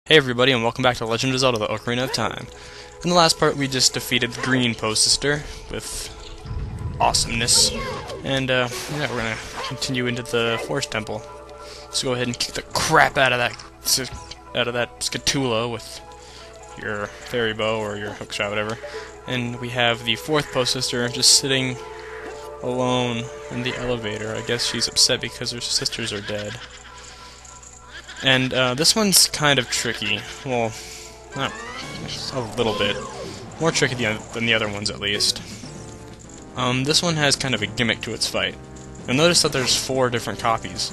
Hey everybody, and welcome back to Legend of Zelda: The Ocarina of Time. In the last part, we just defeated the green Poe Sister with awesomeness, and yeah, we're gonna continue into the Forest Temple. So go ahead and kick the crap out of that Skulltula with your fairy bow or your hookshot, whatever. And we have the fourth Poe Sister just sitting alone in the elevator. I guess she's upset because her sisters are dead. And this one's kind of tricky. Well, not a little bit. More tricky than the other ones, at least. This one has kind of a gimmick to its fight. You'll notice that there's 4 different copies,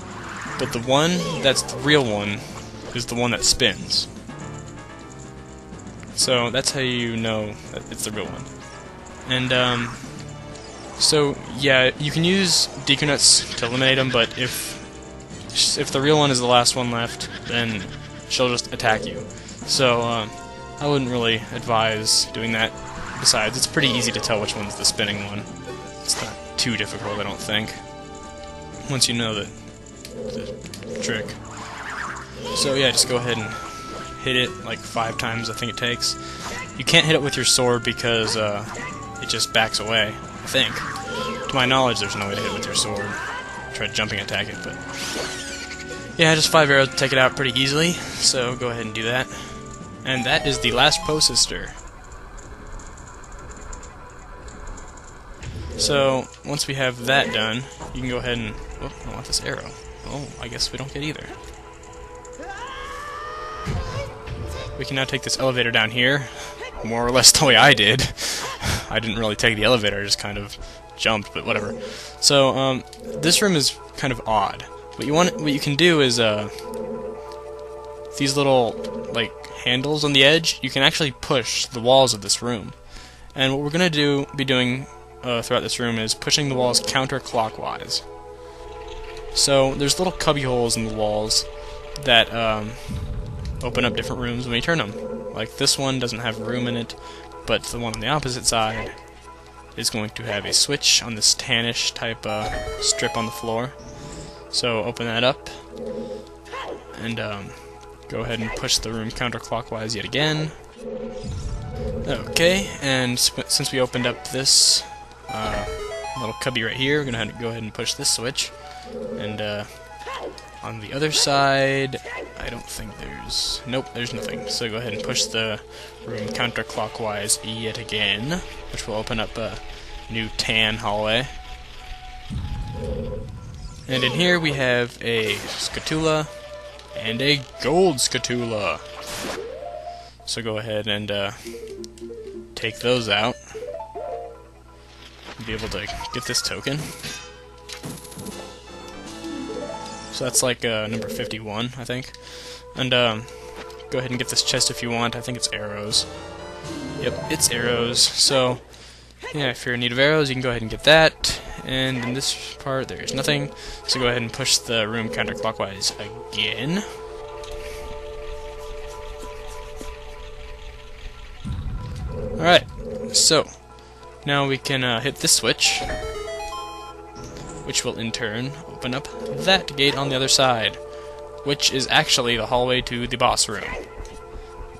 but the one that's the real one is the one that spins. So that's how you know that it's the real one. And so yeah, you can use DQ nuts to eliminate them, but if the real one is the last one left, then she'll just attack you. So, I wouldn't really advise doing that. Besides, it's pretty easy to tell which one's the spinning one. It's not too difficult, I don't think, once you know the trick. So yeah, just go ahead and hit it like 5 times, I think it takes. You can't hit it with your sword because it just backs away, I think. To my knowledge, there's no way to hit it with your sword. Try jumping attack it, but yeah, just 5 arrows to take it out pretty easily, so go ahead and do that. And that is the last Poe Sister. So, once we have that done, you can go ahead and... Oh, I want this arrow. Oh, I guess we don't get either. We can now take this elevator down here, more or less the way I did. I didn't really take the elevator, I just kind of jumped, but whatever. So, this room is kind of odd. What you can do is these little like handles on the edge. You can actually push the walls of this room, and what we're gonna be doing throughout this room is pushing the walls counterclockwise. So there's little cubby holes in the walls that open up different rooms when you turn them. Like this one doesn't have room in it, but the one on the opposite side is going to have a switch on this tannish type strip on the floor. So open that up, and go ahead and push the room counterclockwise yet again. Okay, and since we opened up this little cubby right here, we're going to go ahead and push this switch. And on the other side, I don't think there's... Nope, there's nothing. So go ahead and push the room counterclockwise yet again, which will open up a new tan hallway. And in here we have a Skulltula and a gold Skulltula. So go ahead and take those out. Be able to get this token. So that's like number 51, I think. And go ahead and get this chest if you want. I think it's arrows. Yep, it's arrows. So yeah, if you're in need of arrows, you can go ahead and get that. And in this part, there's nothing. So go ahead and push the room counterclockwise again. Alright, so now we can hit this switch, which will in turn open up that gate on the other side, which is actually the hallway to the boss room.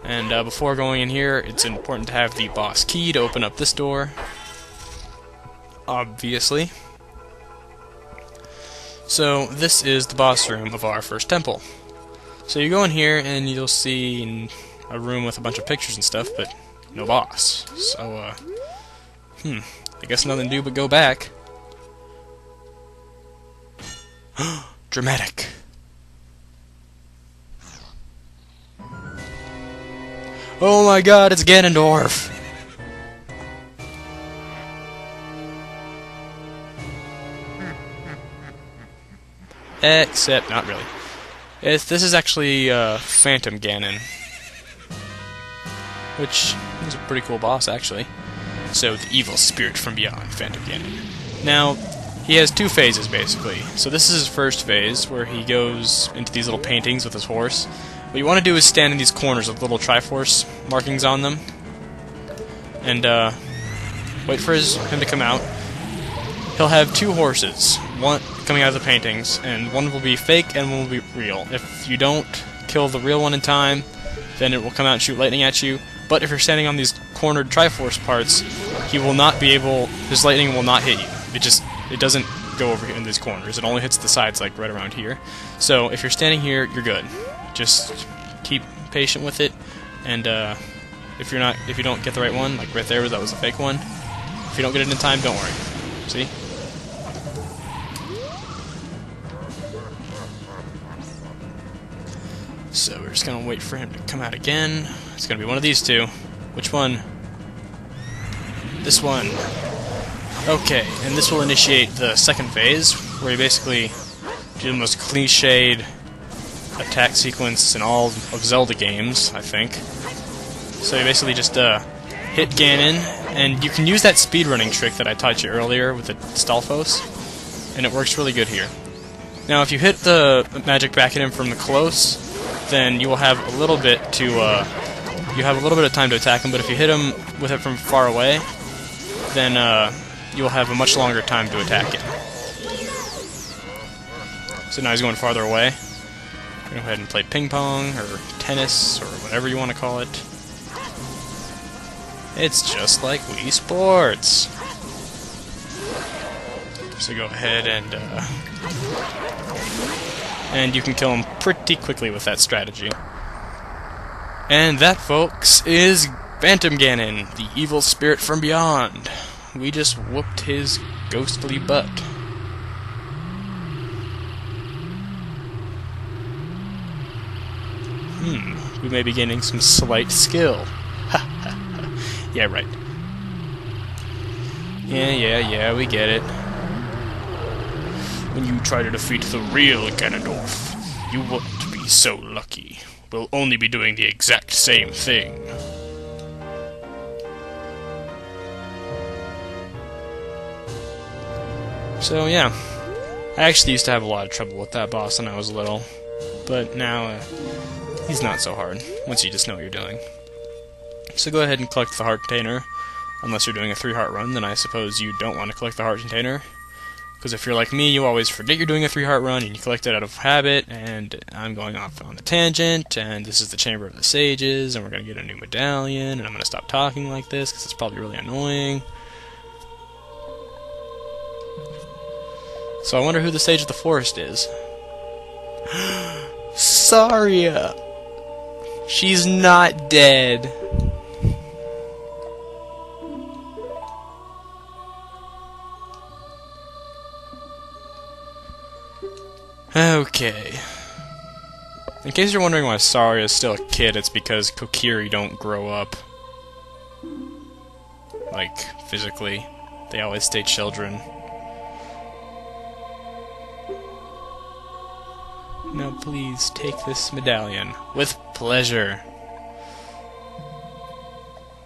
And before going in here, it's important to have the boss key to open up this door. Obviously. So this is the boss room of our first temple. So you go in here and you'll see a room with a bunch of pictures and stuff, but no boss. So I guess nothing to do but go back. Dramatic. Oh my god, it's Ganondorf! Except, not really. This is actually Phantom Ganon, which is a pretty cool boss, actually. So, the evil spirit from beyond, Phantom Ganon. Now, he has 2 phases, basically. So this is his first phase, where he goes into these little paintings with his horse. What you want to do is stand in these corners with little Triforce markings on them, and wait for him to come out. He'll have 2 horses, one coming out of the paintings, and one will be fake and one will be real. If you don't kill the real one in time, then it will come out and shoot lightning at you. But if you're standing on these cornered Triforce parts, he will not be able. His lightning will not hit you. It doesn't go over here in these corners. It only hits the sides, like right around here. So if you're standing here, you're good. Just keep patient with it, and if you don't get the right one, like right there, that was a fake one. If you don't get it in time, don't worry. See? So we're just gonna wait for him to come out again. It's gonna be one of these two. Which one? This one. Okay, and this will initiate the second phase, where you basically do the most cliched attack sequence in all of Zelda games, I think. So you basically just hit Ganon, and you can use that speedrunning trick that I taught you earlier with the Stalfos, and it works really good here. Now, if you hit the magic back at him from the close, then you will have a little bit of time to attack him. But if you hit him with it from far away, then you will have a much longer time to attack him. So now he's going farther away. Go ahead and play ping pong or tennis or whatever you want to call it. It's just like Wii Sports. So go ahead and you can kill him pretty quickly with that strategy. And that, folks, is Phantom Ganon, the evil spirit from beyond. We just whooped his ghostly butt. We may be gaining some slight skill. Yeah, right. Yeah, we get it. When you try to defeat the real Ganondorf, you won't be so lucky. We'll only be doing the exact same thing. So, yeah. I actually used to have a lot of trouble with that boss when I was little. But now, he's not so hard, once you just know what you're doing. So go ahead and collect the heart container. Unless you're doing a 3-heart run, then I suppose you don't want to collect the heart container. Because if you're like me, you always forget you're doing a 3-heart run, and you collect it out of habit, and I'm going off on a tangent, and this is the Chamber of the Sages, and we're going to get a new medallion, and I'm going to stop talking like this, because it's probably really annoying. So I wonder who the Sage of the Forest is. Saria! She's not dead. Okay. In case you're wondering why Saria is still a kid, it's because Kokiri don't grow up. Like, physically. They always stay children. Now please, take this medallion. With pleasure.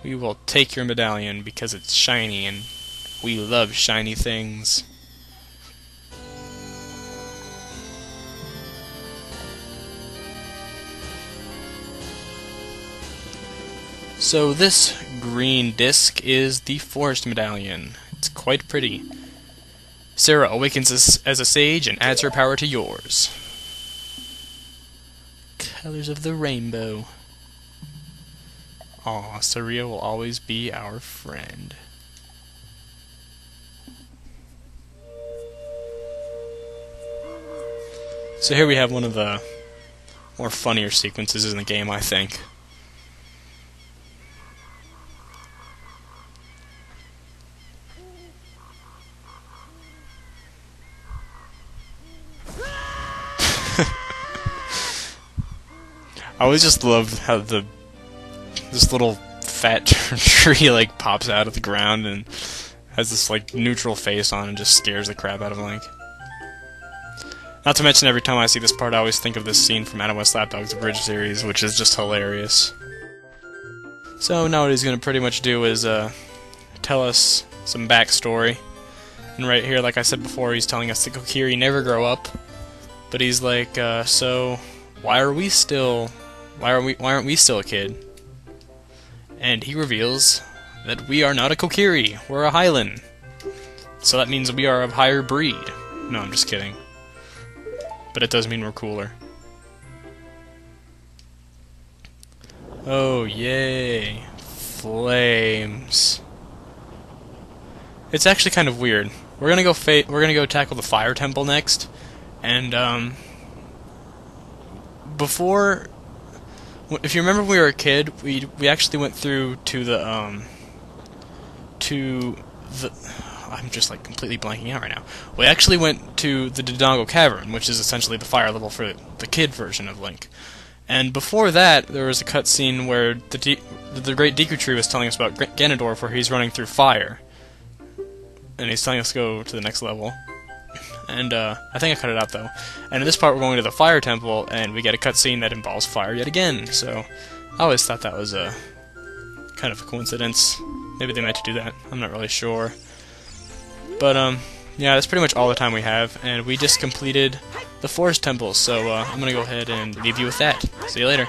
We will take your medallion because it's shiny and we love shiny things. So this green disc is the Forest Medallion. It's quite pretty. Sarah awakens as a sage and adds her power to yours. Colors of the rainbow. Aw, Saria will always be our friend. So here we have one of the more funnier sequences in the game, I think. I always just love how this little fat tree like pops out of the ground and has this like neutral face on and just scares the crap out of Link. Not to mention, every time I see this part, I always think of this scene from Adam West Lapdog's Bridge series, which is just hilarious. So now what he's going to pretty much do is tell us some backstory. And right here, like I said before, he's telling us that Kokiri never grow up. But he's like, so why aren't we still a kid? And he reveals that we are not a Kokiri, we're a Hylian. So that means we are of higher breed. No, I'm just kidding. But it does mean we're cooler. Oh, yay. Flames. It's actually kind of weird. We're gonna go tackle the fire temple next, and before, if you remember when we were a kid, we actually went through to the I'm just like completely blanking out right now. We actually went to the Dodongo Cavern, which is essentially the fire level for the kid version of Link. And before that, there was a cutscene where the Great Deku Tree was telling us about Ganondorf, where he's running through fire. And he's telling us to go to the next level. And I think I cut it out though. And in this part we're going to the Fire Temple, and we get a cutscene that involves fire yet again. So I always thought that was a kind of a coincidence. Maybe they meant to do that. I'm not really sure. But yeah, that's pretty much all the time we have, and we just completed the Forest Temple. So I'm gonna go ahead and leave you with that. See you later.